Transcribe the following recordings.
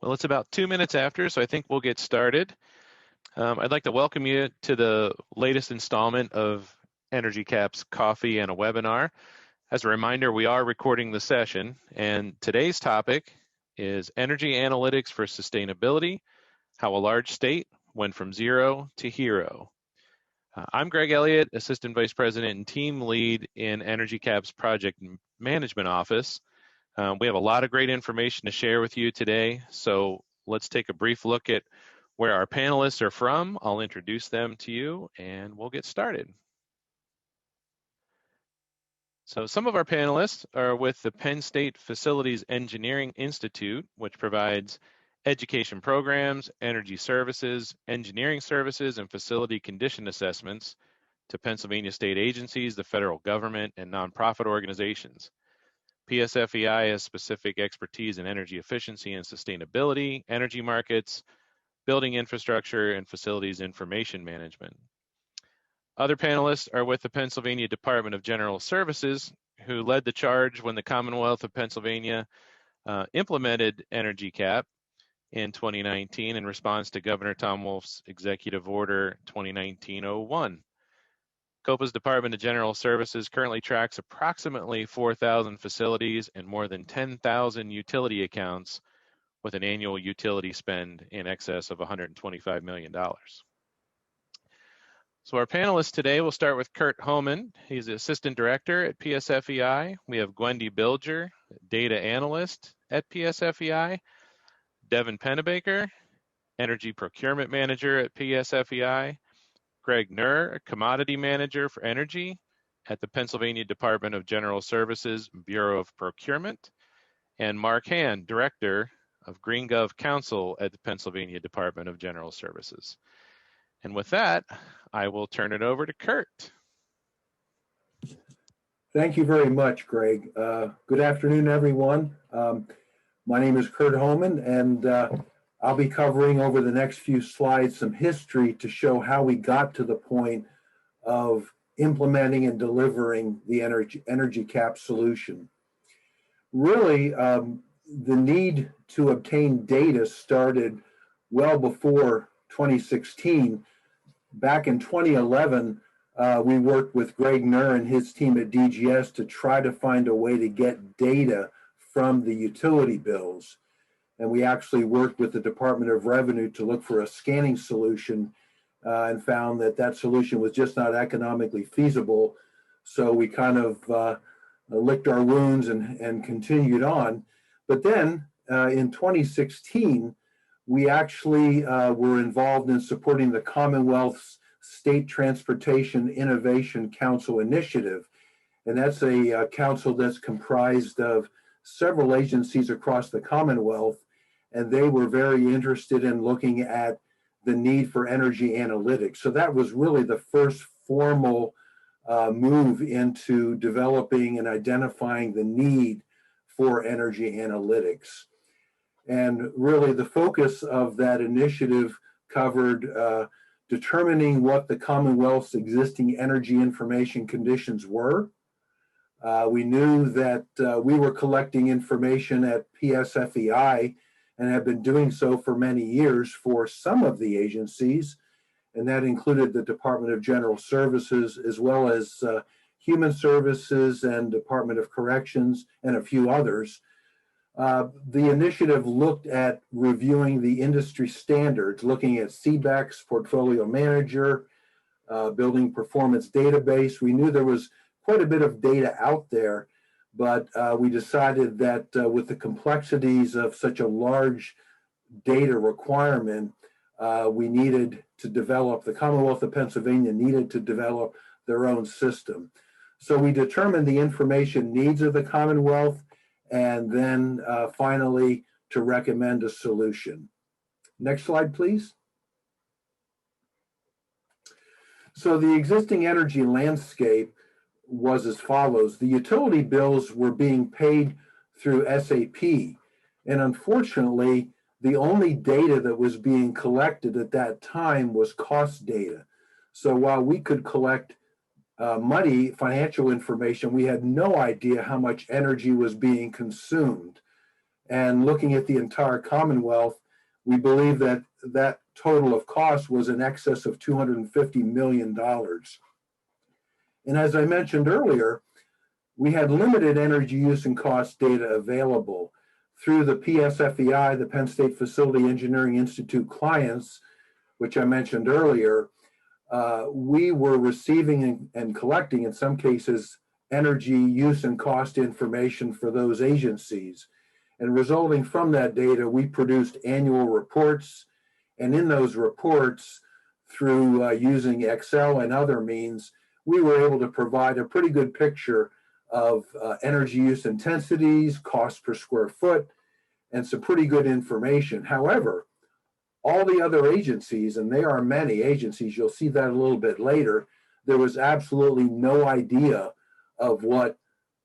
Well, it's about 2 minutes after, so I think we'll get started. I'd like to welcome you to the latest installment of EnergyCAP's Coffee and a Webinar. As a reminder, we are recording the session, and today's topic is Energy Analytics for Sustainability, How a Large State Went from Zero to Hero. I'm Greg Elliott, Assistant Vice President and Team Lead in EnergyCAP's Project Management Office. We have a lot of great information to share with you today, so let's take a brief look at where our panelists are from. I'll introduce them to you and we'll get started. So some of our panelists are with the Penn State Facilities Engineering Institute, which provides education programs, energy services, engineering services, and facility condition assessments to Pennsylvania state agencies, the federal government, and nonprofit organizations. PSFEI has specific expertise in energy efficiency and sustainability, energy markets, building infrastructure, and facilities information management. Other panelists are with the Pennsylvania Department of General Services, who led the charge when the Commonwealth of Pennsylvania implemented EnergyCAP in 2019 in response to Governor Tom Wolf's Executive Order 2019-01. CoPA's Department of General Services currently tracks approximately 4,000 facilities and more than 10,000 utility accounts with an annual utility spend in excess of $125 million. So our panelists today will start with Kurt Homan. He's the Assistant Director at PSFEI. We have Gwendy Bilger, Data Analyst at PSFEI. Devin Pennebaker, Energy Procurement Manager at PSFEI. Greg Nur, Commodity Manager for Energy at the Pennsylvania Department of General Services Bureau of Procurement, and Mark Hand, Director of GreenGov Council at the Pennsylvania Department of General Services. And with that, I will turn it over to Kurt. Thank you very much, Greg. Good afternoon, everyone. My name is Kurt Homan, and I'll be covering over the next few slides some history to show how we got to the point of implementing and delivering the EnergyCAP solution. Really, the need to obtain data started well before 2016. Back in 2011, we worked with Greg Nur and his team at DGS to try to find a way to get data from the utility bills. And we actually worked with the Department of Revenue to look for a scanning solution and found that that solution was just not economically feasible. So we kind of licked our wounds and continued on. But then in 2016, we actually were involved in supporting the Commonwealth's State Transportation Innovation Council initiative. And that's a council that's comprised of several agencies across the Commonwealth, and they were very interested in looking at the need for energy analytics. So that was really the first formal move into developing and identifying the need for energy analytics. And really the focus of that initiative covered determining what the Commonwealth's existing energy information conditions were. We knew that we were collecting information at PSFEI and have been doing so for many years for some of the agencies, and that included the Department of General Services, as well as Human Services and Department of Corrections, and a few others. The initiative looked at reviewing the industry standards, looking at CBEX, Portfolio Manager, Building Performance Database. We knew there was quite a bit of data out there, but we decided that with the complexities of such a large data requirement, we needed to develop, the Commonwealth of Pennsylvania needed to develop their own system. So we determined the information needs of the Commonwealth, and then finally to recommend a solution. Next slide, please. So the existing energy landscape was as follows. The utility bills were being paid through SAP, and unfortunately, the only data that was being collected at that time was cost data. So while we could collect money, financial information, we had no idea how much energy was being consumed. And looking at the entire Commonwealth, we believe that that total of cost was in excess of $250 million. And as I mentioned earlier, we had limited energy use and cost data available. Through the PSFEI, the Penn State Facility Engineering Institute clients, which I mentioned earlier, we were receiving and collecting, in some cases, energy use and cost information for those agencies. And resulting from that data, we produced annual reports. And in those reports, through using Excel and other means, we were able to provide a pretty good picture of energy use intensities, cost per square foot, and some pretty good information. However, all the other agencies, and there are many agencies, you'll see that a little bit later, there was absolutely no idea of what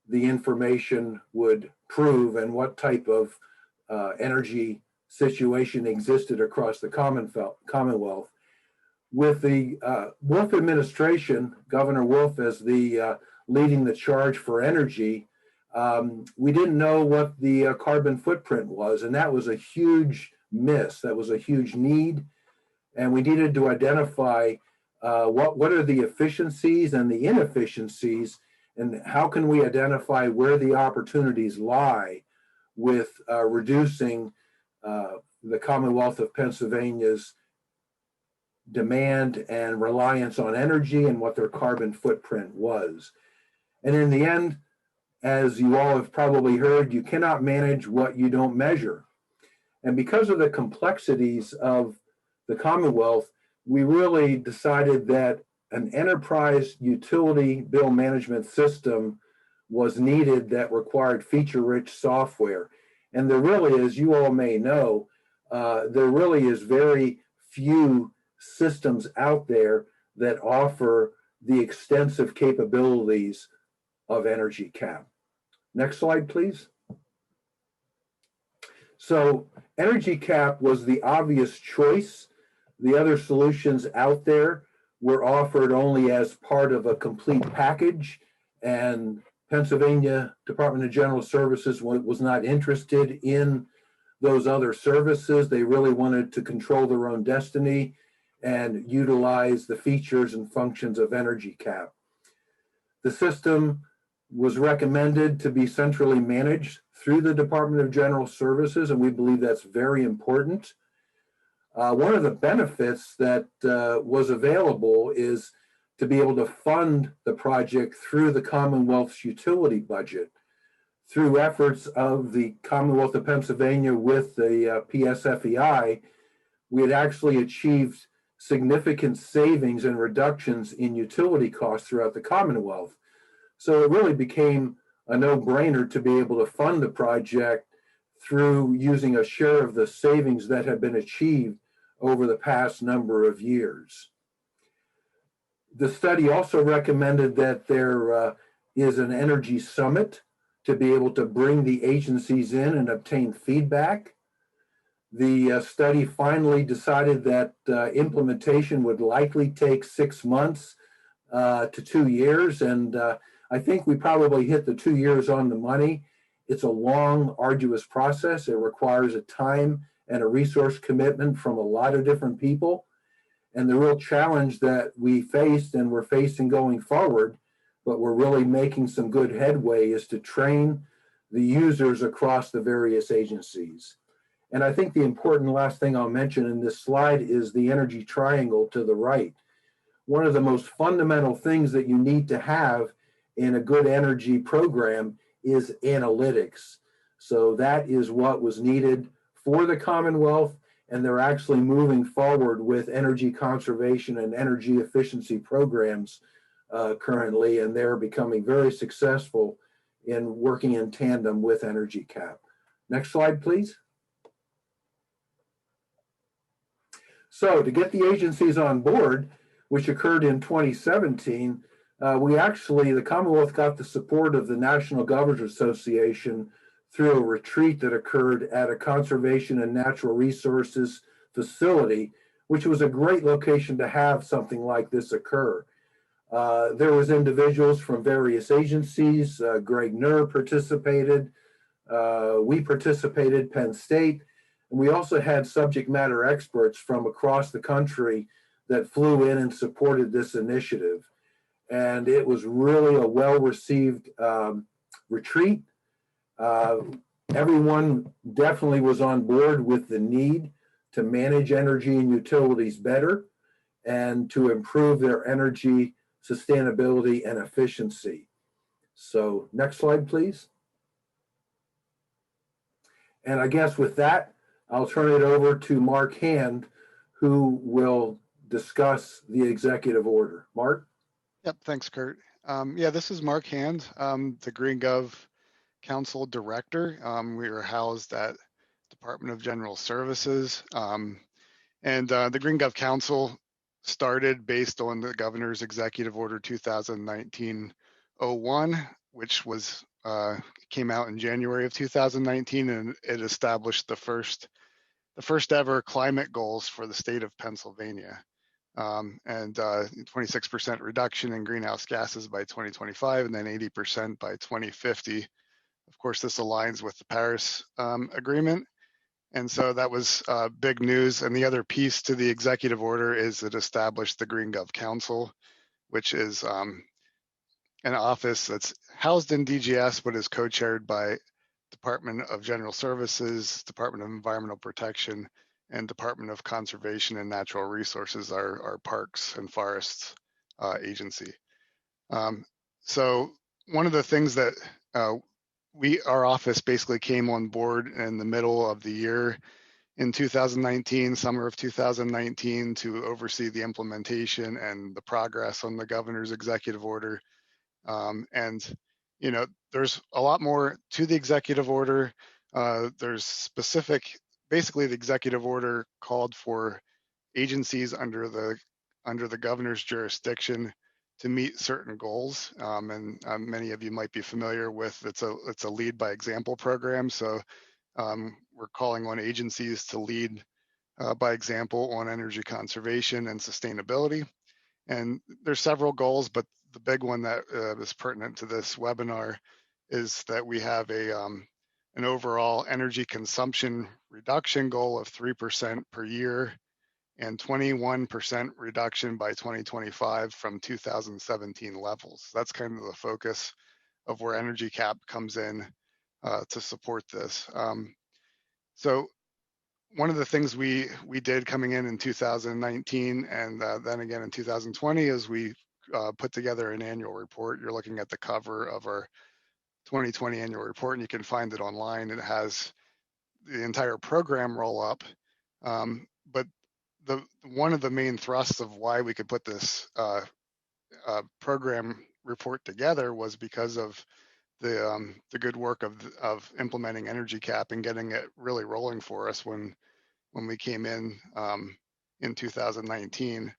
the information would prove and what type of energy situation existed across the Commonwealth. With the Wolf administration, Governor Wolf as the leading the charge for energy, we didn't know what the carbon footprint was, and that was a huge miss. That was a huge need, and we needed to identify what are the efficiencies and the inefficiencies, and how can we identify where the opportunities lie with reducing the Commonwealth of Pennsylvania's demand and reliance on energy and what their carbon footprint was. And in the end, as you all have probably heard, you cannot manage what you don't measure. And because of the complexities of the Commonwealth, we really decided that an enterprise utility bill management system was needed that required feature-rich software. And there really, as you all may know, there really is very few systems out there that offer the extensive capabilities of EnergyCAP. Next slide, please. So EnergyCAP was the obvious choice. The other solutions out there were offered only as part of a complete package, and Pennsylvania Department of General Services was not interested in those other services. They really wanted to control their own destiny and utilize the features and functions of EnergyCAP. The system was recommended to be centrally managed through the Department of General Services, and we believe that's very important. One of the benefits that was available is to be able to fund the project through the Commonwealth's utility budget. Through efforts of the Commonwealth of Pennsylvania with the PSFEI, we had actually achieved significant savings and reductions in utility costs throughout the Commonwealth. So it really became a no-brainer to be able to fund the project through using a share of the savings that have been achieved over the past number of years. The study also recommended that there is an energy summit to be able to bring the agencies in and obtain feedback. The study finally decided that implementation would likely take 6 months to 2 years, and I think we probably hit the 2 years on the money. It's a long, arduous process. It requires a time and a resource commitment from a lot of different people. And the real challenge that we faced and we're facing going forward, but we're really making some good headway, is to train the users across the various agencies. And I think the important last thing I'll mention in this slide is the energy triangle to the right. One of the most fundamental things that you need to have in a good energy program is analytics. So that is what was needed for the Commonwealth, and they're actually moving forward with energy conservation and energy efficiency programs currently, and they're becoming very successful in working in tandem with EnergyCAP. Next slide, please. So to get the agencies on board, which occurred in 2017, the Commonwealth got the support of the National Governors Association through a retreat that occurred at a conservation and natural resources facility, which was a great location to have something like this occur. There was individuals from various agencies. Greg Nuhr participated. We participated, Penn State, and we also had subject matter experts from across the country that flew in and supported this initiative. And it was really a well-received retreat. Everyone definitely was on board with the need to manage energy and utilities better and to improve their energy sustainability and efficiency. So next slide, please. And I guess with that, I'll turn it over to Mark Hand, who will discuss the executive order. Mark? Yep, thanks, Kurt. Yeah, this is Mark Hand, the Green Gov Council Director. We are housed at Department of General Services. And the Green Gov Council started based on the Governor's Executive Order 2019-01, which was came out in January of 2019, and it established the first ever climate goals for the state of Pennsylvania. And 26% reduction in greenhouse gases by 2025, and then 80% by 2050. Of course, this aligns with the Paris Agreement. And so that was big news. And the other piece to the executive order is it established the Green Gov Council, which is an office that's housed in DGS, but is co-chaired by Department of General Services, Department of Environmental Protection, and Department of Conservation and Natural Resources, our Parks and Forests agency. So one of the things that our office basically came on board in the middle of the year in 2019, summer of 2019, to oversee the implementation and the progress on the governor's executive order. And, you know, there's a lot more to the executive order. There's specific, basically the executive order called for agencies under the governor's jurisdiction to meet certain goals, and many of you might be familiar with it's a lead by example program. So we're calling on agencies to lead by example on energy conservation and sustainability. And there's several goals, but the big one that is pertinent to this webinar is that we have an overall energy consumption reduction goal of 3% per year and 21% reduction by 2025 from 2017 levels. That's kind of the focus of where EnergyCAP comes in to support this. So one of the things we did coming in 2019 and then again in 2020 is we put together an annual report. You're looking at the cover of our 2020 annual report, and you can find it online. It has the entire program roll up, but one of the main thrusts of why we could put this program report together was because of the good work of implementing EnergyCAP and getting it really rolling for us when we came in 2019.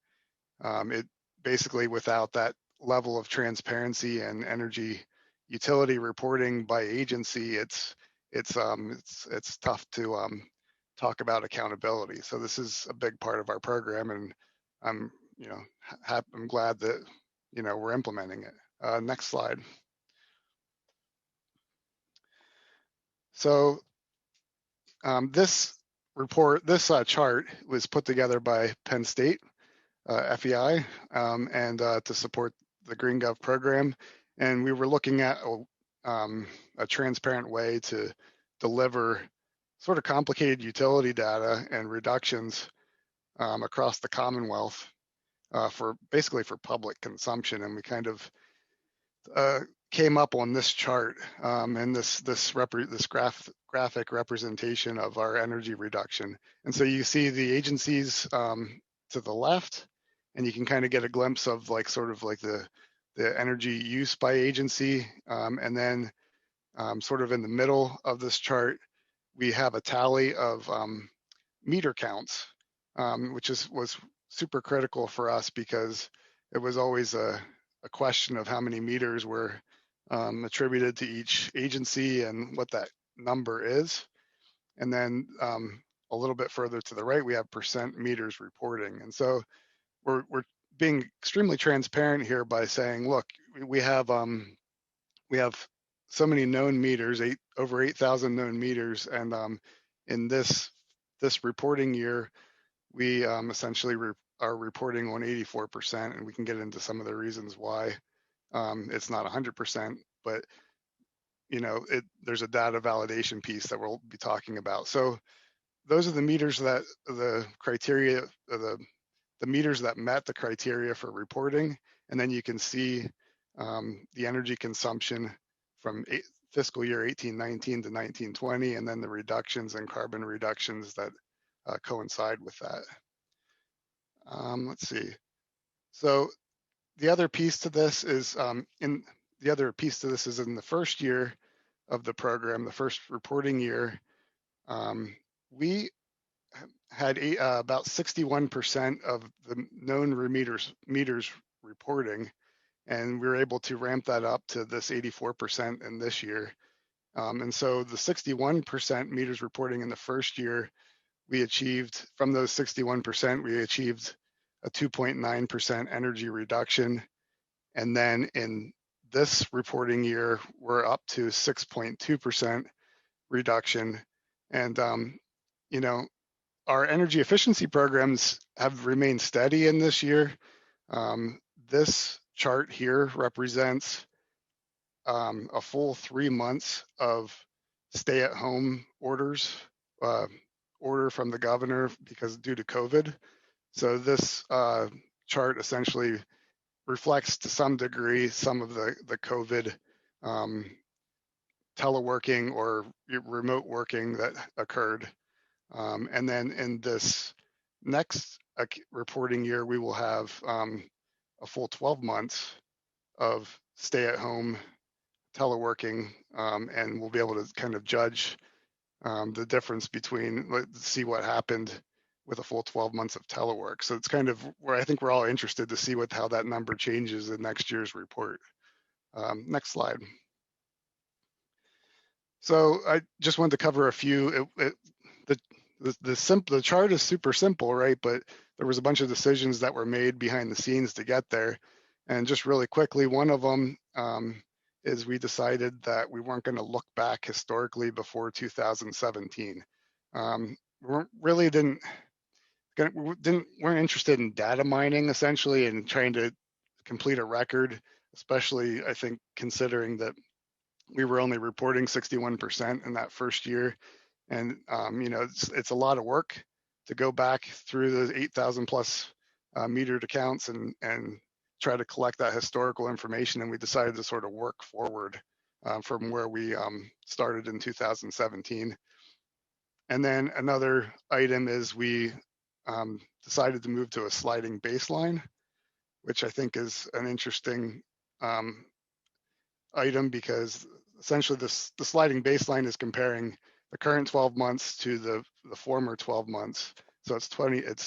It basically, without that level of transparency and energy utility reporting by agency, it's tough to talk about accountability. So this is a big part of our program, and I'm glad that we're implementing it. Next slide. So this report, this chart was put together by Penn State FEI and to support the Green Gov program, and we were looking at a transparent way to deliver sort of complicated utility data and reductions across the Commonwealth for public consumption. And we kind of came up on this chart and this graphic representation of our energy reduction. And so you see the agencies to the left, and you can kind of get a glimpse of the energy use by agency. And then sort of in the middle of this chart, we have a tally of meter counts, which was super critical for us because it was always a question of how many meters were attributed to each agency and what that number is. And then a little bit further to the right, we have percent meters reporting. And so we're being extremely transparent here by saying, look, we have so many known meters, over 8,000 known meters, and in this reporting year, we essentially are reporting on 84%, and we can get into some of the reasons why it's not 100%, but there's a data validation piece that we'll be talking about. So those are the meters that the criteria, the meters that met the criteria for reporting, and then you can see the energy consumption from fiscal year 1819 to 1920, and then the reductions and carbon reductions that coincide with that. Let's see. So the other piece to this is in the first year of the program, the first reporting year, we had about 61% of the known meters reporting, and we were able to ramp that up to this 84% in this year. And so the 61% meters reporting in the first year, we achieved, from those 61%, we achieved a 2.9% energy reduction. And then in this reporting year, we're up to 6.2% reduction. And, our energy efficiency programs have remained steady in this year. This chart here represents a full 3 months of stay-at-home orders, order from the governor because due to COVID. So this chart essentially reflects to some degree some of the COVID teleworking or remote working that occurred. And then in this next reporting year, we will have a full 12 months of stay-at-home teleworking, and we'll be able to kind of judge the difference between, let's see what happened with a full 12 months of telework. So it's kind of where I think we're all interested to see how that number changes in next year's report. Next slide. So I just wanted to cover a few. The chart is super simple, right? But there was a bunch of decisions that were made behind the scenes to get there. And just really quickly, one of them is we decided that we weren't going to look back historically before 2017. We weren't interested in data mining essentially and trying to complete a record, especially I think considering that we were only reporting 61% in that first year. And, it's a lot of work to go back through those 8,000 plus metered accounts and try to collect that historical information. And we decided to sort of work forward from where we started in 2017. And then another item is we decided to move to a sliding baseline, which I think is an interesting item because essentially the sliding baseline is comparing the current 12 months to the former 12 months. So it's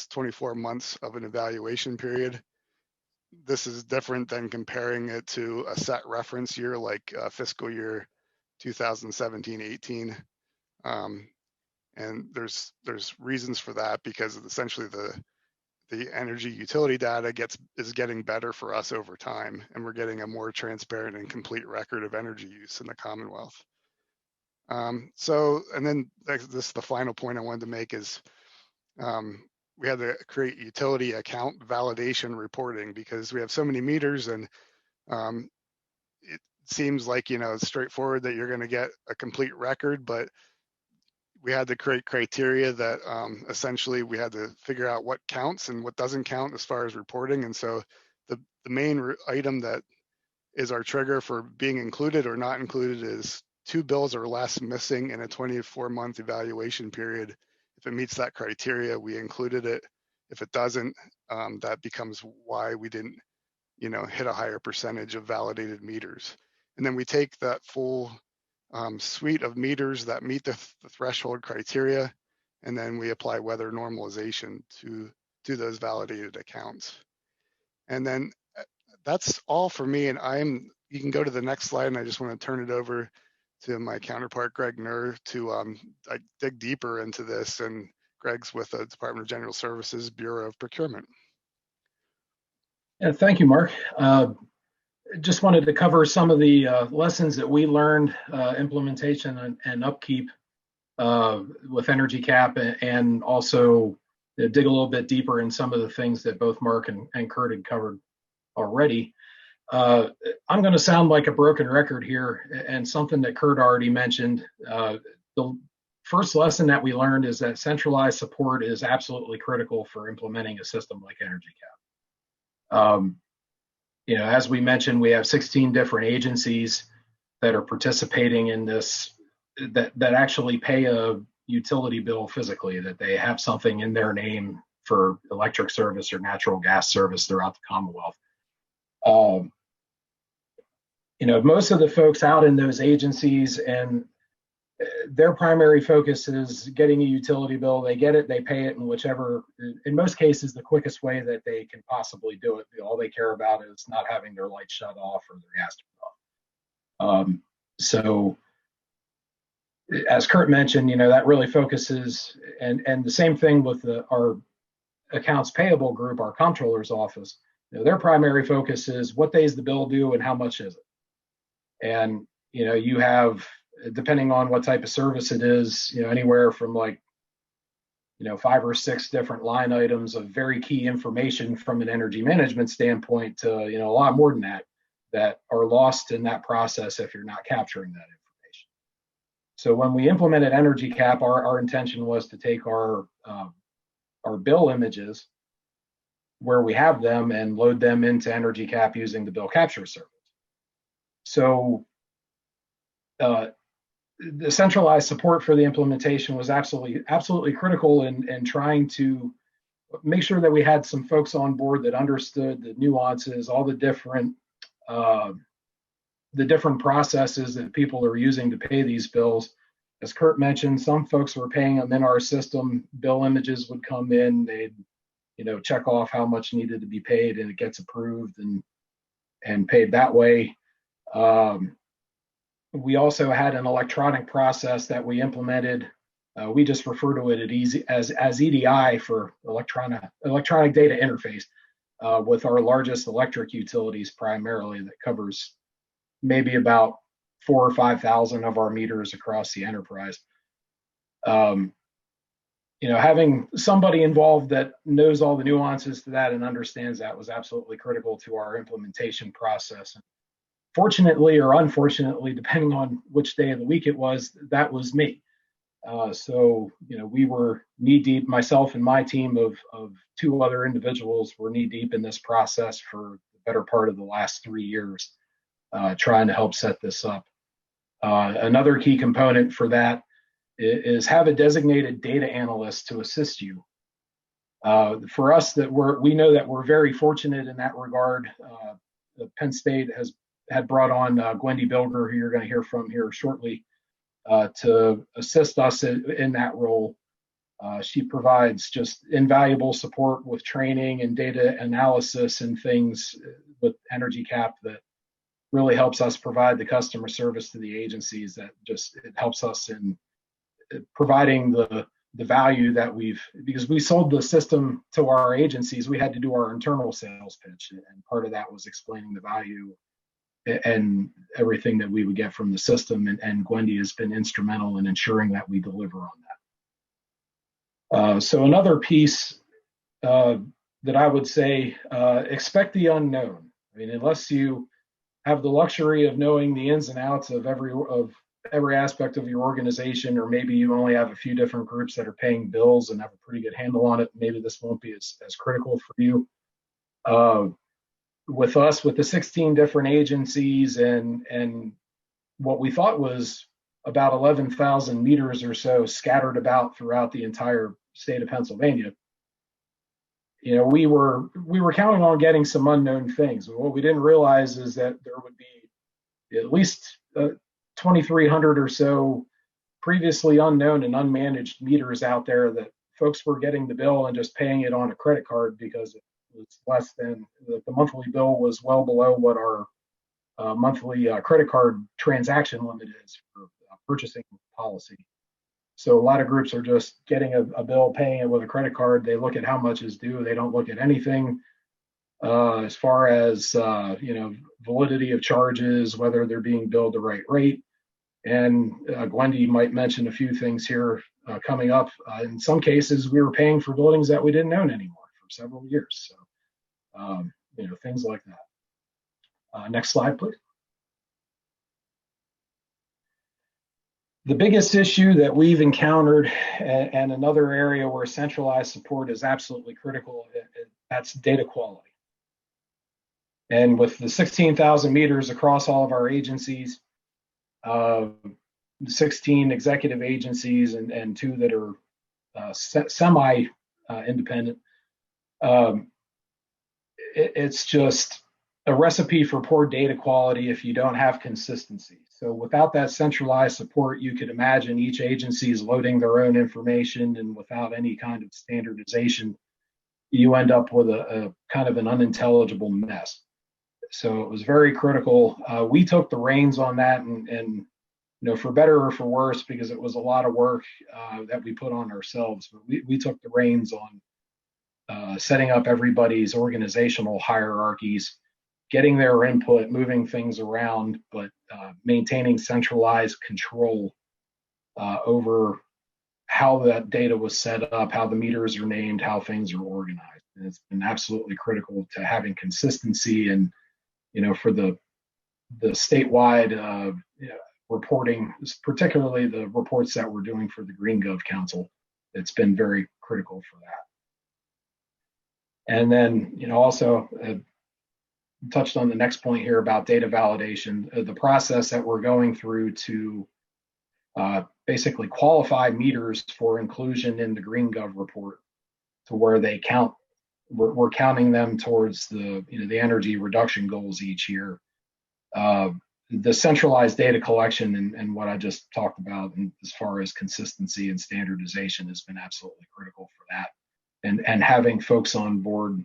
24 months of an evaluation period. This is different than comparing it to a set reference year like fiscal year 2017-18. And there's reasons for that because essentially the energy utility data is getting better for us over time, and we're getting a more transparent and complete record of energy use in the Commonwealth. And then this is the final point I wanted to make is we had to create utility account validation reporting because we have so many meters, and it seems like it's straightforward that you're going to get a complete record, but we had to create criteria that essentially we had to figure out what counts and what doesn't count as far as reporting. And so the main item that is our trigger for being included or not included is 2 bills or less missing in a 24-month evaluation period. If it meets that criteria, we included it. If it doesn't, that becomes why we didn't, hit a higher percentage of validated meters. And then we take that full suite of meters that meet the threshold criteria, and then we apply weather normalization to those validated accounts. And then that's all for me. And you can go to the next slide, and I just want to turn it over to my counterpart, Greg Nur, to dig deeper into this. And Greg's with the Department of General Services Bureau of Procurement. Yeah, thank you, Mark. just wanted to cover some of the lessons that we learned, implementation and upkeep with EnergyCAP, and also dig a little bit deeper in some of the things that both Mark and Kurt had covered already. I'm going to sound like a broken record here, and something that Kurt already mentioned. The first lesson that we learned is that centralized support is absolutely critical for implementing a system like EnergyCAP. As we mentioned, we have 16 different agencies that are participating in this, that actually pay a utility bill physically, that they have something in their name for electric service or natural gas service throughout the Commonwealth. Most of the folks out in those agencies, and their primary focus is getting a utility bill. They get it, they pay it in whichever, in most cases, the quickest way that they can possibly do it. All they care about is not having their lights shut off or their gas turned off. So as Kurt mentioned, that really focuses, and the same thing with our accounts payable group, our comptroller's office. Their primary focus is what day is the bill due and how much is it? And you have, depending on what type of service it is, anywhere from 5 or 6 different line items of very key information from an energy management standpoint to a lot more than that are lost in that process if you're not capturing that information. So when we implemented EnergyCAP, our intention was to take our bill images where we have them and load them into EnergyCAP using the bill capture service. So the centralized support for the implementation was absolutely critical in trying to make sure that we had some folks on board that understood the nuances, all the different processes that people are using to pay these bills. As Kurt mentioned, some folks were paying them in our system. Bill images would come in, they'd check off how much needed to be paid, and it gets approved and paid that way. We also had an electronic process that we implemented. We just refer to it as EDI, for electronic data interface, with our largest electric utilities primarily, that covers maybe about 4,000 or 5,000 of our meters across the enterprise. Having somebody involved that knows all the nuances to that and understands that was absolutely critical to our implementation process. Fortunately or unfortunately, depending on which day of the week it was, that was me. So we were knee deep. Myself and my team of 2 other individuals were knee deep in this process for the better part of the last 3 years, trying to help set this up. Another key component for that is have a designated data analyst to assist you. For us, we know that we're very fortunate in that regard. Penn State had brought on Gwendy Bilger, who you're going to hear from here shortly, to assist us in that role. She provides just invaluable support with training and data analysis and things with EnergyCAP that really helps us provide the customer service to the agencies. That just, it helps us in providing the value that because we sold the system to our agencies, we had to do our internal sales pitch, and part of that was explaining the value and everything that we would get from the system, and Gwendy has been instrumental in ensuring that we deliver on that. So another piece that I would say, expect the unknown. I mean, unless you have the luxury of knowing the ins and outs of every aspect of your organization, or maybe you only have a few different groups that are paying bills and have a pretty good handle on it, maybe this won't be as critical for you. With us, with the 16 different agencies and what we thought was about 11,000 meters or so scattered about throughout the entire state of Pennsylvania, we were counting on getting some unknown things. What we didn't realize is that there would be at least 2,300 or so previously unknown and unmanaged meters out there that folks were getting the bill and just paying it on a credit card because it was less than the monthly bill was well below what our monthly credit card transaction limit is for purchasing policy. So a lot of groups are just getting a bill, paying it with a credit card. They look at how much is due. They don't look at anything as far as validity of charges, whether they're being billed the right rate. And Gwendy might mention a few things here coming up. In some cases, we were paying for buildings that we didn't own anymore for several years. So, things like that. Next slide, please. The biggest issue that we've encountered, and another area where centralized support is absolutely critical, that's data quality. And with the 16,000 meters across all of our agencies, 16 executive agencies and 2 that are semi-independent, it's just a recipe for poor data quality if you don't have consistency. So without that centralized support, you could imagine each agency is loading their own information, and without any kind of standardization, you end up with a kind of an unintelligible mess. So it was very critical. We took the reins on that, and for better or for worse, because it was a lot of work that we put on ourselves, but we took the reins on setting up everybody's organizational hierarchies, getting their input, moving things around, but maintaining centralized control over how that data was set up, how the meters are named, how things are organized. And it's been absolutely critical to having consistency, and for the statewide reporting, particularly the reports that we're doing for the Green Gov Council, it's been very critical for that. And then also touched on the next point here about data validation, the process that we're going through to basically qualify meters for inclusion in the Green Gov report, to where they count. We're counting them towards the energy reduction goals each year. The centralized data collection and what I just talked about, and as far as consistency and standardization, has been absolutely critical for that. And having folks on board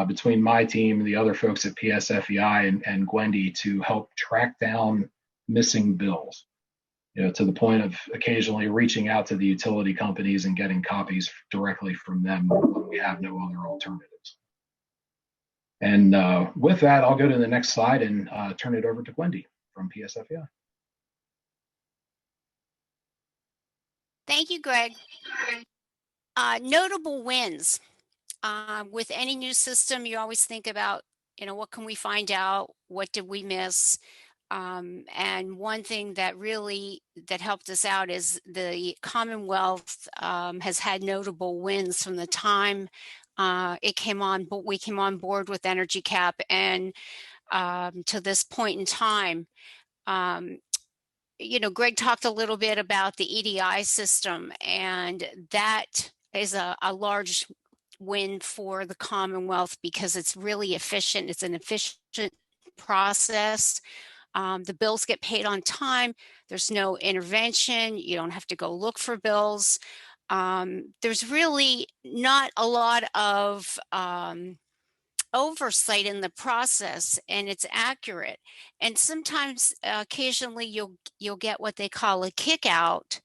between my team and the other folks at PSFEI and Gwendy to help track down missing bills, to the point of occasionally reaching out to the utility companies and getting copies directly from them when we have no other alternatives. And with that, I'll go to the next slide and turn it over to Gwendy from PSFEI. Thank you, Greg. Notable wins. With any new system, you always think about, what can we find out? What did we miss? And one thing that helped us out is the Commonwealth has had notable wins from the time we came on board with EnergyCAP, and to this point in time. Greg talked a little bit about the EDI system, and that is a large win for the Commonwealth because it's really efficient. It's an efficient process. The bills get paid on time. There's no intervention. You don't have to go look for bills. There's really not a lot of oversight in the process, and it's accurate. And sometimes, occasionally, you'll get what they call a kick out,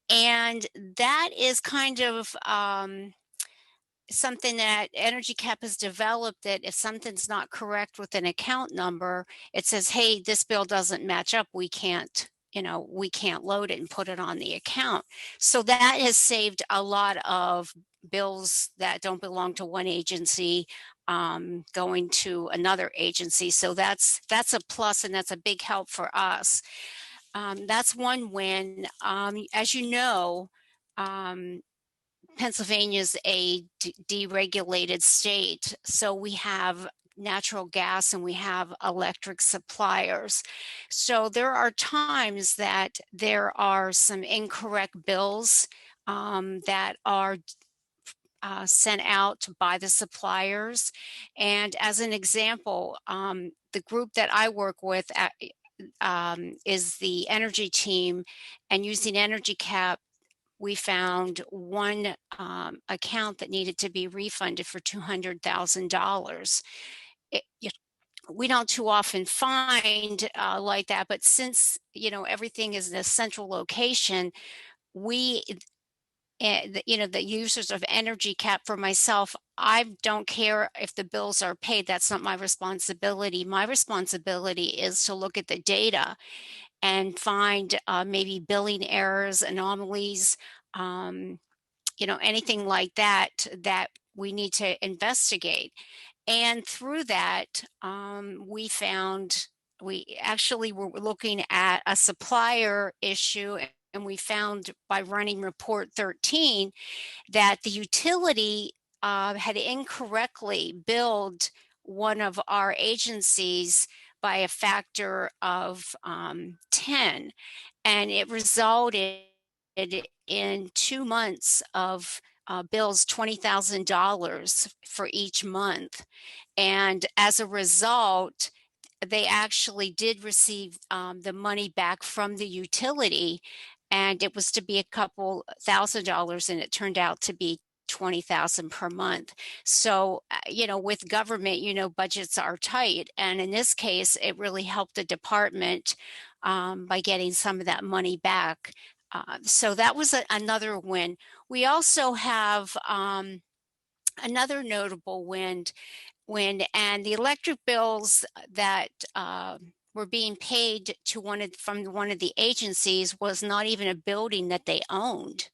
and that is kind of something that EnergyCAP has developed, that if something's not correct with an account number, it says, hey, this bill doesn't match up. We can't load it and put it on the account. So that has saved a lot of bills that don't belong to one agency going to another agency. So that's a plus, and that's a big help for us. That's one win. As you know, Pennsylvania is a deregulated state, so we have natural gas and we have electric suppliers. So there are times that there are some incorrect bills that are sent out by the suppliers. And as an example, the group that I work with is the energy team, and using EnergyCAP, we found one account that needed to be refunded for $200,000. We don't too often find like that, but since everything is in a central location, we the users of EnergyCAP. For myself, I don't care if the bills are paid. That's not my responsibility. My responsibility is to look at the data and find maybe billing errors, anomalies, anything like that that we need to investigate. And through that, we actually were looking at a supplier issue, and we found by running report 13 that the utility had incorrectly billed one of our agencies by a factor of 10, and it resulted in 2 months of bills, $20,000 for each month. And as a result, they actually did receive the money back from the utility, and it was to be a couple $1,000s, and it turned out to be 20,000 per month. So, with government, budgets are tight. And in this case, it really helped the department by getting some of that money back. So that was another win. We also have another notable win, and the electric bills that were being paid to from one of the agencies was not even a building that they owned.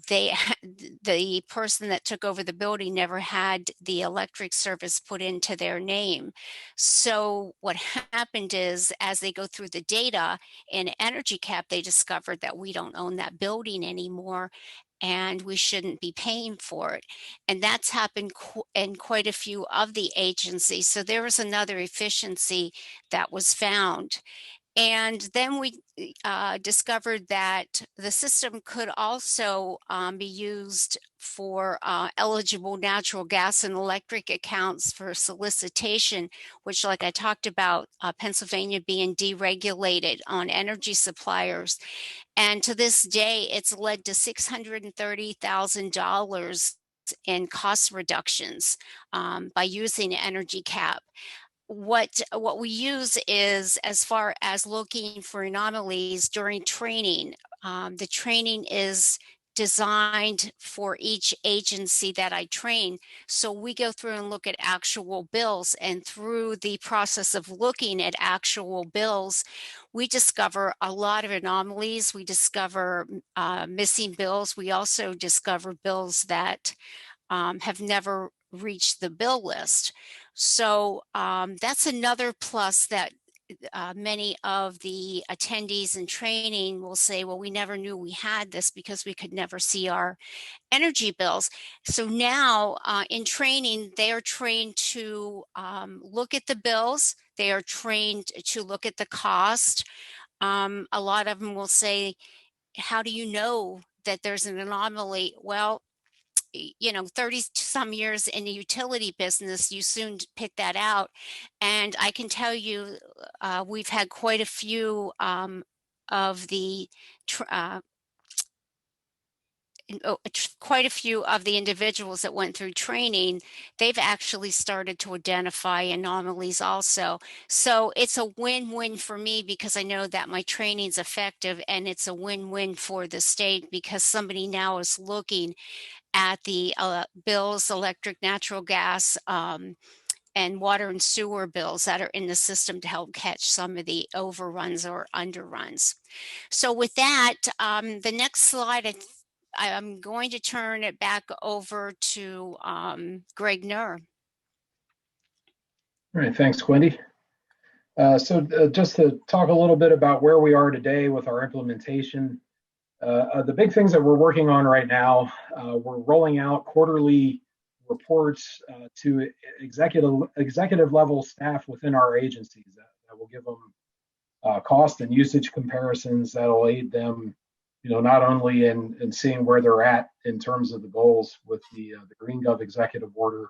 The person that took over the building never had the electric service put into their name. So what happened is, as they go through the data in EnergyCAP, they discovered that we don't own that building anymore, and we shouldn't be paying for it. And that's happened in quite a few of the agencies. So there was another efficiency that was found. And then we discovered that the system could also be used for eligible natural gas and electric accounts for solicitation, which, like I talked about, Pennsylvania being deregulated on energy suppliers. And to this day, it's led to $630,000 in cost reductions by using EnergyCAP. What we use is, as far as looking for anomalies during training, the training is designed for each agency that I train. So we go through and look at actual bills, and through the process of looking at actual bills, we discover a lot of anomalies. We discover missing bills. We also discover bills that have never reached the bill list. So that's another plus that many of the attendees in training will say, well, we never knew we had this because we could never see our energy bills. So now in training, they are trained to look at the bills. They are trained to look at the cost. A lot of them will say, how do you know that there's an anomaly? Well, 30 some years in the utility business, you soon pick that out. And I can tell you, we've had quite a few of the quite a few of the individuals that went through training. They've actually started to identify anomalies also. So it's a win-win for me, because I know that my training's effective, and it's a win-win for the state, because somebody now is looking at the bills, electric, natural gas, and water and sewer bills that are in the system to help catch some of the overruns or underruns. So with that, the next slide, I'm going to turn it back over to Greg Nur. All right, thanks, Wendy. So just to talk a little bit about where we are today with our implementation. The big things that we're working on right now, we're rolling out quarterly reports to executive level staff within our agencies that will give them cost and usage comparisons that'll aid them, not only in seeing where they're at in terms of the goals with the Green Gov executive order,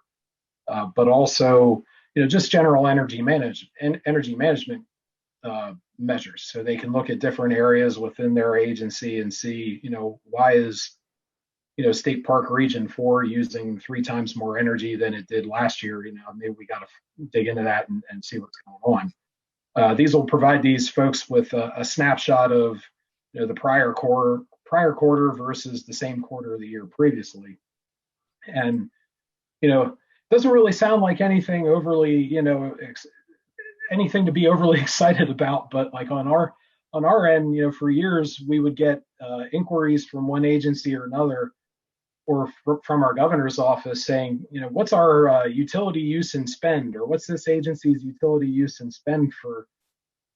but also just general energy management measures, so they can look at different areas within their agency and see, why is State Park Region 4 using 3 times more energy than it did last year. Maybe we got to dig into that and see what's going on. These will provide these folks with a snapshot of the prior prior quarter versus the same quarter of the year previously. And, you know, doesn't really sound like anything overly, you know, anything to be overly excited about, but like on our end, you know, for years we would get inquiries from one agency or another, or from our governor's office saying, you know, what's our utility use and spend, or what's this agency's utility use and spend for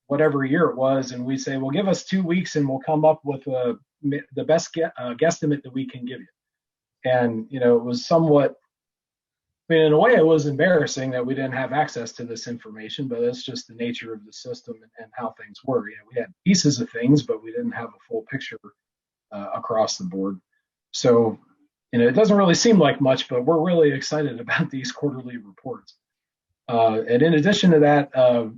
whatever year it was, and we say, well, give us 2 weeks and we'll come up with the best guesstimate that we can give you. And, you know, it was somewhat, I mean, in a way, it was embarrassing that we didn't have access to this information, but that's just the nature of the system and how things were. You know, we had pieces of things, but we didn't have a full picture across the board. So, you know, it doesn't really seem like much, but we're really excited about these quarterly reports. And in addition to that,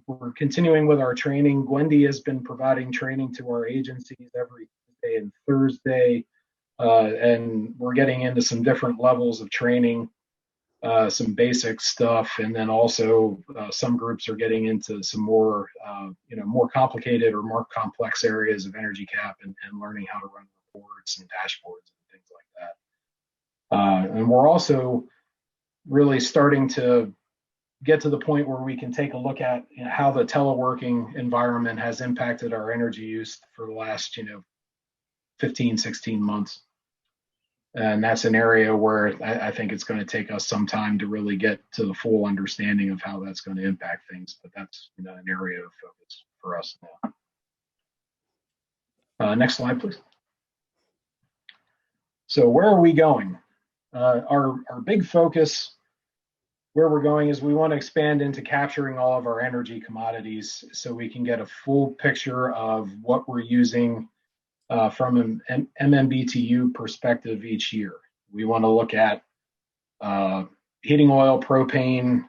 we're continuing with our training. Gwendy has been providing training to our agencies every Tuesday and Thursday, and we're getting into some different levels of training. Some basic stuff, and then also some groups are getting into some more, you know, more complicated or more complex areas of EnergyCAP and learning how to run reports and dashboards and things like that. And we're also really starting to get to the point where we can take a look at, you know, how the teleworking environment has impacted our energy use for the last, you know, 15, 16 months. And that's an area where I think it's going to take us some time to really get to the full understanding of how that's going to impact things. But that's, you know, an area of focus for us now. Next slide, please. So where are we going? Our big focus, where we're going, is we want to expand into capturing all of our energy commodities so we can get a full picture of what we're using from an MMBTU perspective each year. We want to look at heating oil, propane,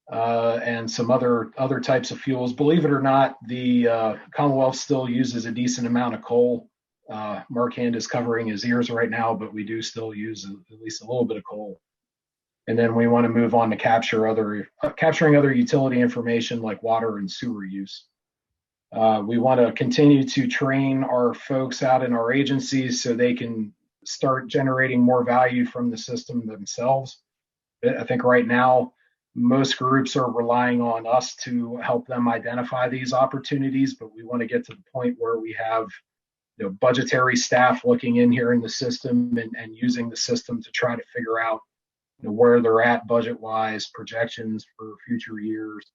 and some other types of fuels. Believe it or not, the Commonwealth still uses a decent amount of coal. Mark Hand is covering his ears right now, but we do still use at least a little bit of coal. And then we want to move on to capturing other utility information like water and sewer use. We want to continue to train our folks out in our agencies so they can start generating more value from the system themselves. I think right now, most groups are relying on us to help them identify these opportunities, but we want to get to the point where we have, you know, budgetary staff looking in here in the system and using the system to try to figure out, you know, where they're at budget-wise, projections for future years.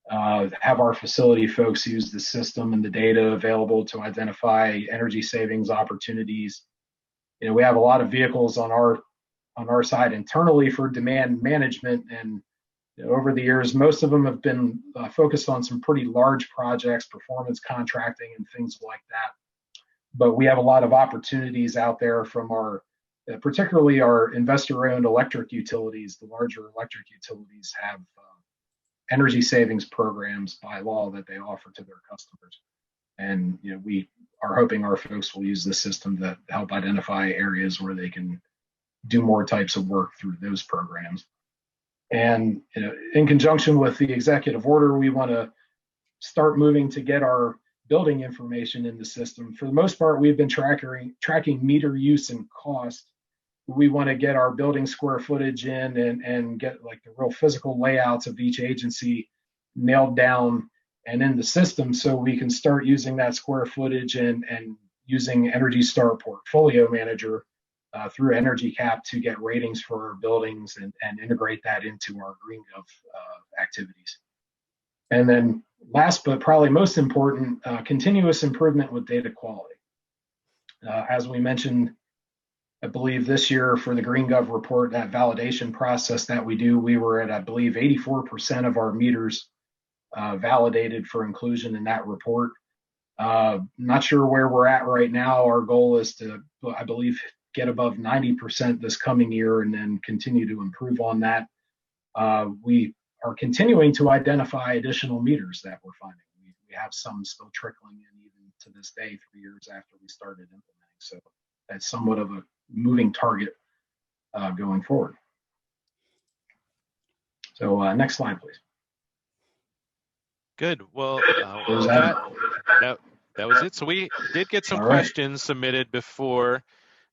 Have our facility folks use the system and the data available to identify energy savings opportunities. You know, we have a lot of vehicles on our side internally for demand management, and, you know, over the years, most of them have been focused on some pretty large projects, performance contracting and things like that. But we have a lot of opportunities out there from our, particularly our investor-owned electric utilities. The larger electric utilities have energy savings programs by law that they offer to their customers. And, you know, we are hoping our folks will use the system to help identify areas where they can do more types of work through those programs. And, you know, in conjunction with the executive order, we want to start moving to get our building information in the system. For the most part, we've been tracking meter use and cost. We want to get our building square footage in and get like the real physical layouts of each agency nailed down and in the system, so we can start using that square footage and using Energy Star Portfolio Manager through EnergyCAP to get ratings for our buildings and integrate that into our GreenGov activities. And then last but probably most important, continuous improvement with data quality. As we mentioned, I believe this year for the GreenGov report, that validation process that we do, we were at, I believe, 84% of our meters validated for inclusion in that report. Not sure where we're at right now. Our goal is to, I believe, get above 90% this coming year and then continue to improve on that. We are continuing to identify additional meters that we're finding. We have some still trickling in even to this day, 3 years after we started implementing. So that's somewhat of a moving target going forward. So next slide, please. Good. Well, With that that was it. So we did get some All right. questions submitted before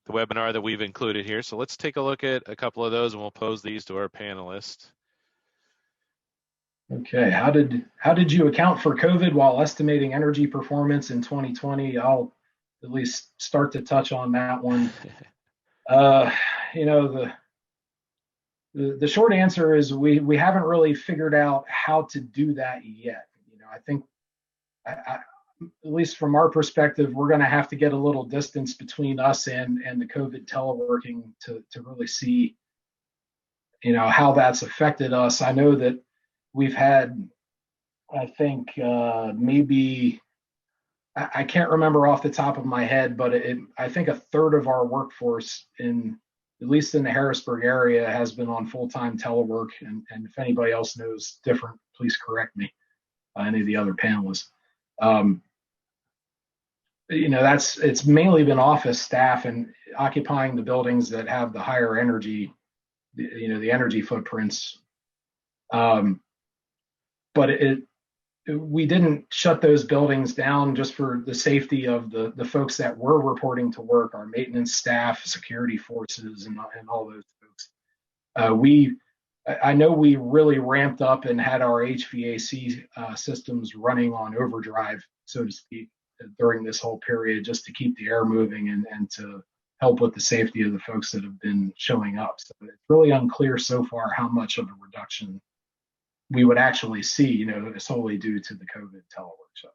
the webinar that we've included here. So let's take a look at a couple of those and we'll pose these to our panelists. Okay, how did you account for COVID while estimating energy performance in 2020? I'll at least start to touch on that one. You know, the short answer is we haven't really figured out how to do that yet. You know, I think at least from our perspective, we're going to have to get a little distance between us and the COVID teleworking to really see, you know, how that's affected us. I know that we've had, I think maybe, I can't remember off the top of my head, but I think a third of our workforce at least in the Harrisburg area, has been on full-time telework. And if anybody else knows different, please correct me, any of the other panelists. You know, it's mainly been office staff and occupying the buildings that have the higher energy, you know, the energy footprints. But we didn't shut those buildings down just for the safety of the folks that were reporting to work, our maintenance staff, security forces, and all those folks. I know we really ramped up and had our HVAC systems running on overdrive, so to speak, during this whole period, just to keep the air moving and to help with the safety of the folks that have been showing up. So it's really unclear so far how much of a reduction we would actually see, you know, solely due to the COVID telework shutdown.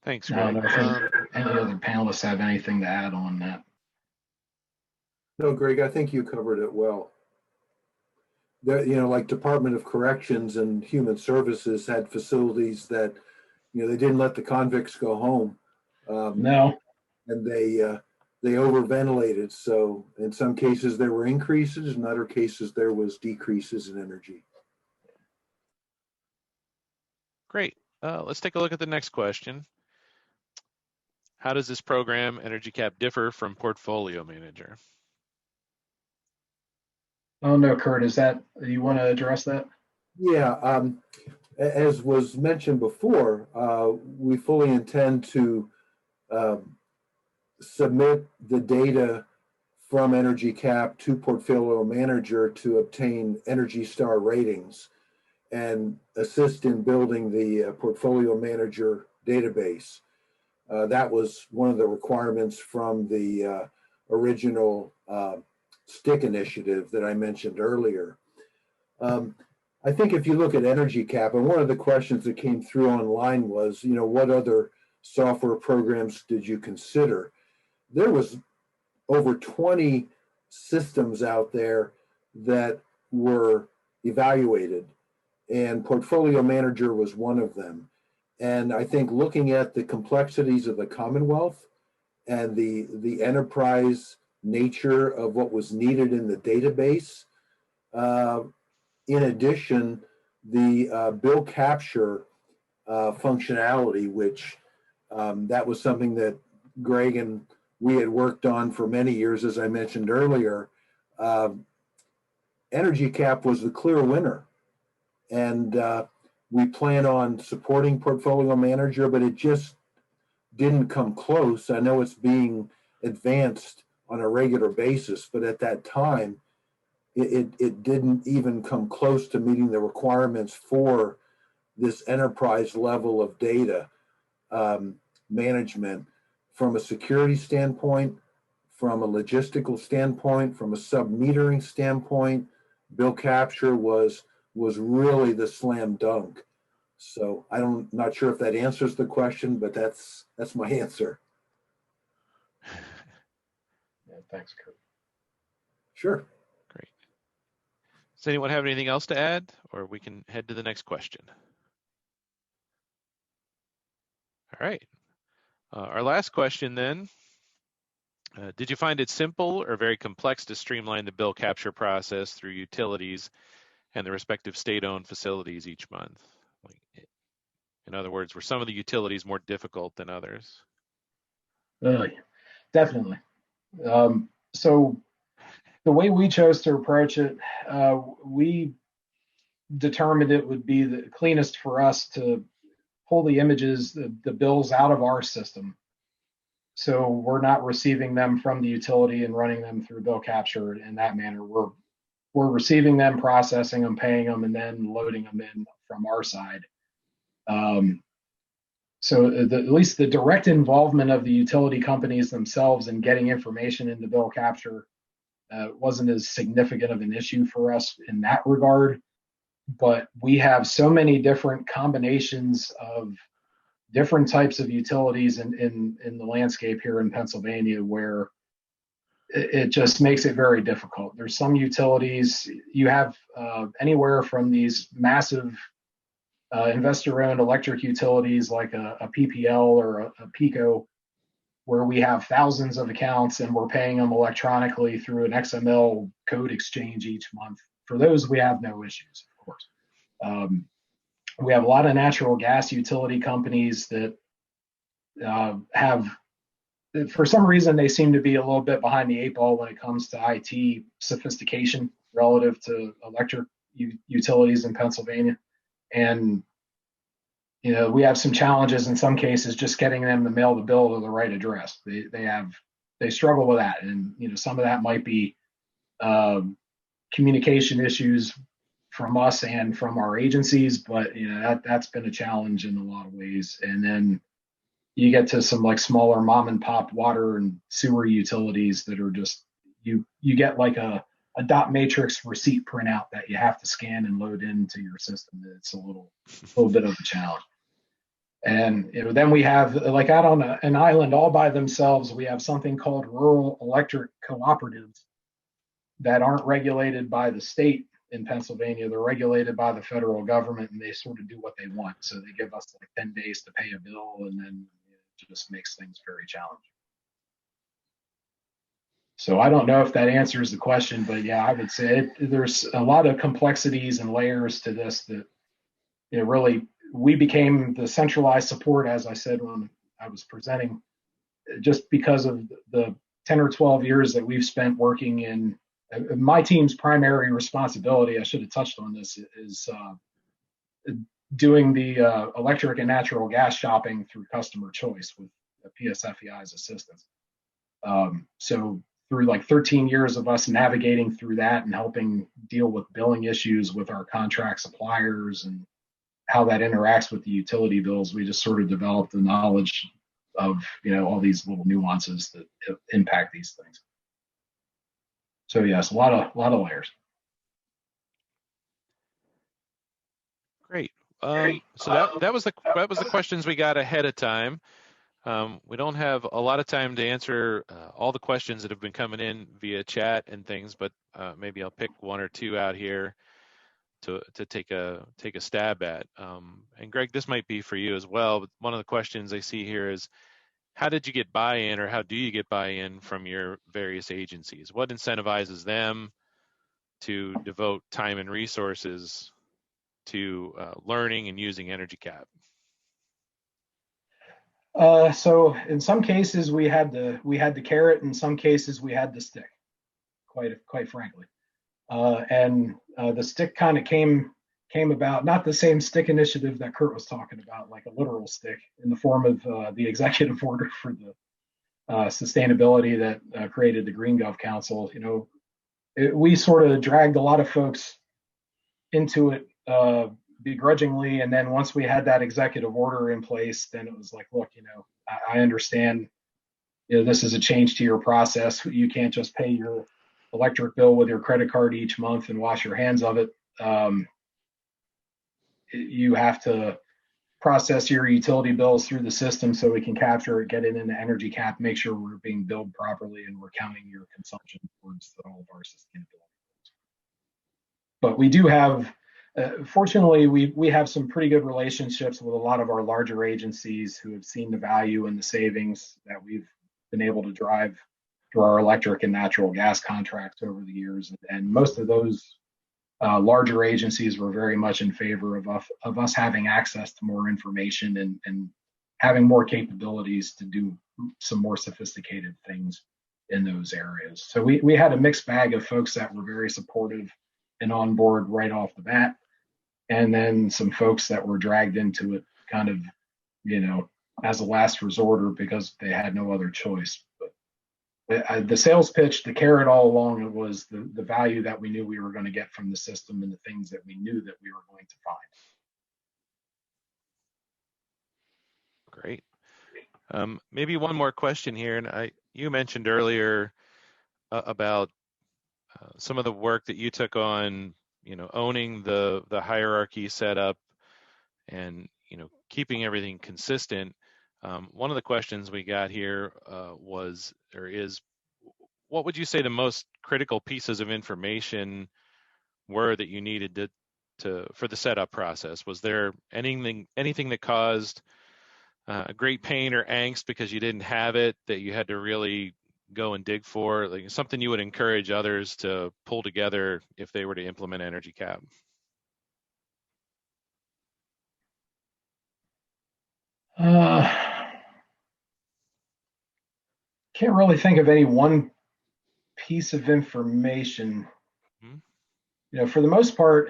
Thanks, I don't Greg. know if any other panelists have anything to add on that. No, Greg, I think you covered it well. You know, like Department of Corrections and Human Services had facilities that, you know, they didn't let the convicts go home. No. And they overventilated. So in some cases there were increases, in other cases there was decreases in energy. Great. Let's take a look at the next question. How does this program, EnergyCAP, differ from Portfolio Manager? Oh no, Kurt, you want to address that? Yeah, as was mentioned before, we fully intend to submit the data from EnergyCAP to Portfolio Manager to obtain Energy Star ratings and assist in building the Portfolio Manager database. That was one of the requirements from the original STIC initiative that I mentioned earlier. I think if you look at EnergyCAP, and one of the questions that came through online was, you know, what other software programs did you consider? There was over 20 systems out there that were evaluated, and Portfolio Manager was one of them. And I think looking at the complexities of the Commonwealth and the enterprise nature of what was needed in the database, in addition, the bill capture functionality, which that was something that Greg and we had worked on for many years, as I mentioned earlier. EnergyCAP was the clear winner. And we plan on supporting Portfolio Manager, but it just didn't come close. I know it's being advanced on a regular basis, but at that time, it didn't even come close to meeting the requirements for this enterprise level of data management from a security standpoint, from a logistical standpoint, from a sub-metering standpoint. Bill capture was really the slam dunk. So not sure if that answers the question, but that's my answer. Yeah, thanks, Kurt. Sure. Great. Does anyone have anything else to add, or we can head to the next question? All right. Our last question then. Did you find it simple or very complex to streamline the bill capture process through utilities and the respective state-owned facilities each month? In other words, were some of the utilities more difficult than others? Definitely. So the way we chose to approach it, we determined it would be the cleanest for us to pull the images, the bills out of our system. So we're not receiving them from the utility and running them through bill capture in that manner. We're receiving them, processing them, paying them, and then loading them in from our side. So at least the direct involvement of the utility companies themselves in getting information into bill capture wasn't as significant of an issue for us in that regard. But we have so many different combinations of different types of utilities in the landscape here in Pennsylvania where it just makes it very difficult. There's some utilities, you have anywhere from these massive investor-owned electric utilities like a PPL or a PECO, where we have thousands of accounts and we're paying them electronically through an XML code exchange each month. For those, we have no issues, of course. We have a lot of natural gas utility companies that have, for some reason, they seem to be a little bit behind the 8 ball when it comes to IT sophistication relative to electric utilities in Pennsylvania. And, you know, we have some challenges in some cases just getting them to mail the bill to the right address. They struggle with that. And, you know, some of that might be communication issues from us and from our agencies, but, you know, that's been a challenge in a lot of ways. And then you get to some like smaller mom and pop water and sewer utilities that are just, you get like a dot matrix receipt printout that you have to scan and load into your system. It's a little bit of a challenge. And, you know, then we have, like, out on an island all by themselves, we have something called rural electric cooperatives that aren't regulated by the state in Pennsylvania. They're regulated by the federal government, and they sort of do what they want. So they give us like 10 days to pay a bill, and then it just makes things very challenging. So I don't know if that answers the question, but yeah, I would say there's a lot of complexities and layers to this that, you know, really, we became the centralized support, as I said when I was presenting, just because of the 10 or 12 years that we've spent working in. My team's primary responsibility, I should have touched on this, is doing the electric and natural gas shopping through customer choice with the PSFEI's assistance. So through like 13 years of us navigating through that and helping deal with billing issues with our contract suppliers and how that interacts with the utility bills, we just sort of developed the knowledge of, you know, all these little nuances that impact these things. So yes, a lot of layers. Great. So that was the questions we got ahead of time. We don't have a lot of time to answer all the questions that have been coming in via chat and things, but maybe I'll pick one or two out here to take a stab at. And Greg, this might be for you as well. But one of the questions I see here is, how did you get buy-in, or how do you get buy-in from your various agencies? What incentivizes them to devote time and resources to learning and using EnergyCAP? So in some cases we had the carrot, in some cases we had the stick, quite frankly. And the stick kind of came about, not the same stick initiative that Kurt was talking about, like a literal stick, in the form of the executive order for the sustainability that created the Green Gov Council. You know, we sort of dragged a lot of folks into it begrudgingly, and then once we had that executive order in place, then it was like, look, you know, I understand, you know, this is a change to your process. You can't just pay your electric bill with your credit card each month and wash your hands of it. You have to process your utility bills through the system so we can capture it, get it into EnergyCAP, make sure we're being billed properly, and we're counting your consumption towards all of our sustainability goals. But we do have, fortunately, we have some pretty good relationships with a lot of our larger agencies who have seen the value and the savings that we've been able to drive through our electric and natural gas contracts over the years. And most of those larger agencies were very much in favor of us having access to more information and having more capabilities to do some more sophisticated things in those areas. So we had a mixed bag of folks that were very supportive and on board right off the bat. and then some folks that were dragged into it kind of, as a last resort or because they had no other choice. But the sales pitch, the carrot all along, it was the value that we knew we were going to get from the system and the things that we knew that we were going to find. Great. Maybe one more question here, and you mentioned earlier about some of the work that you took on, owning the hierarchy setup and keeping everything consistent. One of the questions we got here is, what would you say the most critical pieces of information were that you needed for the setup process? Was there anything that caused great pain or angst because you didn't have it that you had to really go and dig for, like something you would encourage others to pull together if they were to implement EnergyCAP? Can't really think of any one piece of information. Mm-hmm. For the most part,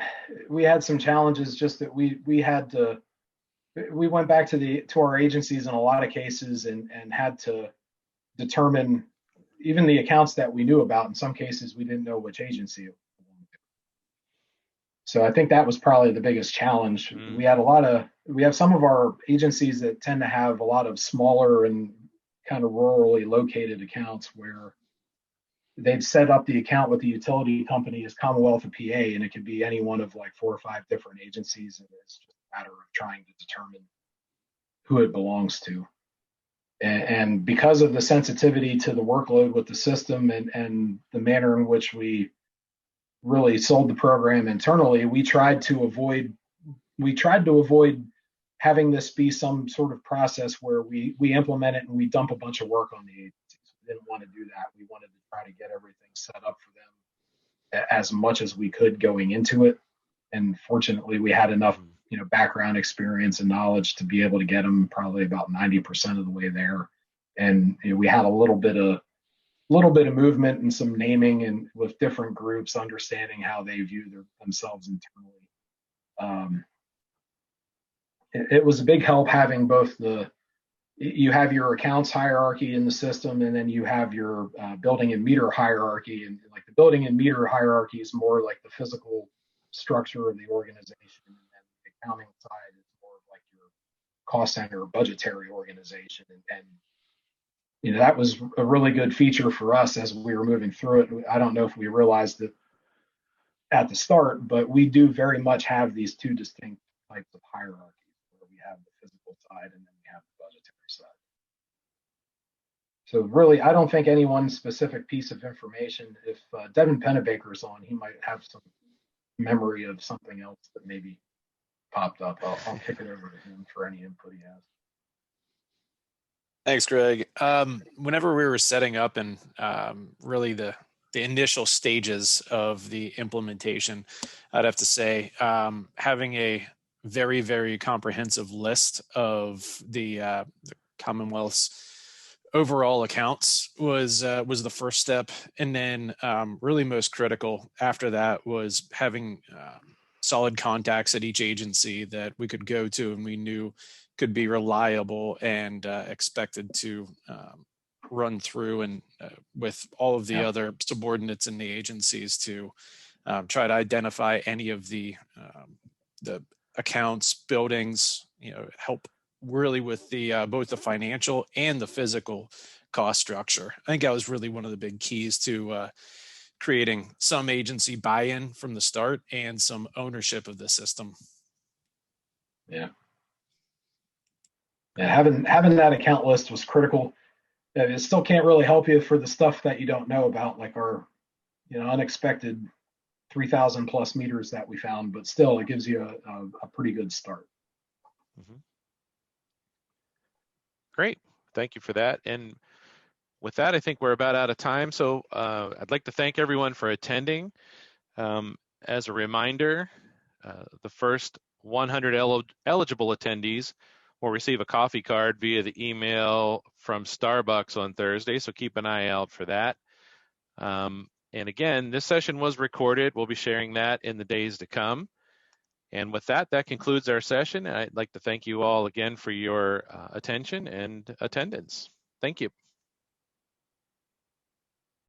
we had some challenges just that we went back to our agencies in a lot of cases and had to determine even the accounts that we knew about. In some cases, we didn't know which agency it belonged to. So I think that was probably the biggest challenge. Mm-hmm. We have some of our agencies that tend to have a lot of smaller and kind of rurally located accounts where they've set up the account with the utility company as Commonwealth of PA, and it could be any one of like 4 or 5 different agencies, and it's just a matter of trying to determine who it belongs to. And because of the sensitivity to the workload with the system and the manner in which we really sold the program internally, we tried to avoid having this be some sort of process where we implement it and we dump a bunch of work on the agencies. We didn't want to do that. We wanted to try to get everything set up for them as much as we could going into it. And fortunately, we had enough, background experience and knowledge to be able to get them probably about 90% of the way there. And we had a little bit of movement and some naming and with different groups, understanding how they view themselves internally. It was a big help having both you have your accounts hierarchy in the system, and then you have your building and meter hierarchy. And like the building and meter hierarchy is more like the physical structure of the organization, and then the accounting side is more like your cost center budgetary organization. And that was a really good feature for us as we were moving through it. I don't know if we realized it at the start, but we do very much have these 2 distinct types of hierarchies. We have the physical side and then we have the budgetary side. So really, I don't think any one specific piece of information. If Devin Pennebaker's on, he might have some memory of something else that maybe popped up. I'll kick it over to him for any input he has. Thanks, Greg. Whenever we were setting up and really the initial stages of the implementation, I'd have to say having a very, very comprehensive list of the Commonwealth's overall accounts was the first step. And then really most critical after that was having solid contacts at each agency that we could go to and we knew could be reliable and expected to run through and with all of the other subordinates in the agencies to try to identify any of the accounts, buildings, help really with the both the financial and the physical cost structure. I think that was really one of the big keys to creating some agency buy-in from the start and some ownership of the system. Yeah, having that account list was critical. It still can't really help you for the stuff that you don't know about, like our unexpected 3,000 plus meters that we found, but still it gives you a pretty good start. Mm-hmm. Great, thank you for that. And with that, I think we're about out of time. So I'd like to thank everyone for attending. As a reminder, the first 100 eligible attendees will receive a coffee card via the email from Starbucks on Thursday, so keep an eye out for that. And again, this session was recorded. We'll be sharing that in the days to come. And with that, that concludes our session. I'd like to thank you all again for your attention and attendance. Thank you.